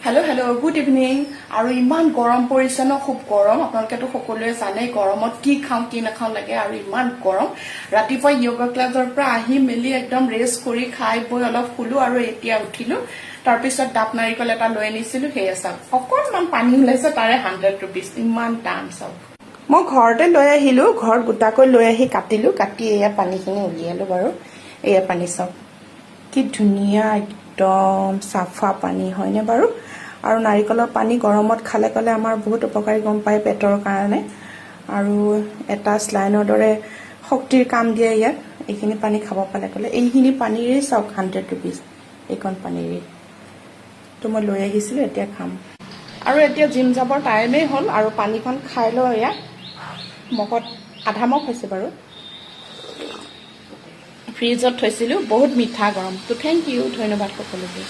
hello' good evening আৰু ইমান গৰম পৰিছে ন খুব গৰম আপোনালোকেতো সকলোৱে জানে গৰমত কি খাওঁ কি নাখাওঁ লাগে আৰু ইমান গৰম ৰাতিপুৱা য়োগা ক্লাছৰ পৰা আহি মেলি একদম ৰেষ্ট কৰি খাই বৈ অলপ শুলো আৰু এতিয়া উঠিলো তাৰপিছত ডাব নাৰিকল এটা লৈ আনিছিলো সেয়া চাওক অকণমান পানী ওলাইছে তাৰে 100 rupees ইমান দাম চাওক মই ঘৰতে লৈ আহিলো ঘৰত গোটাকৈ লৈ আহি কাটিলো কাটি এয়া পানীখিনি উলিয়ালো বাৰু এয়া পানী চাওক কি ধুনীয়া একদম সাফা পানী হয়নে বাৰু আৰু নাৰিকলৰ পানী গৰমত খালে কলে আমাৰ বহুত উপকাৰী গম পায় পেটৰ কাৰণে আৰু এটা স্লাইনৰ দৰে শক্তিৰ কাম দিয়ে ইয়াত এইখিনি পানী খাব পালে কলে এইখিনি পানীৰে চাওক 100 rupees এইখন পানীৰে তো মই লৈ আহিছিলো এতিয়া খাম আৰু এতিয়া জিম যাবৰ টাইমেই হ'ল আৰু পানীখন খাই লওঁ এয়া মগত আধা মগ হৈছে বাৰু ফ্ৰিজত থৈছিলো বহুত মিঠা গৰম তো থেংক ইউ ধন্যবাদ সকলোকে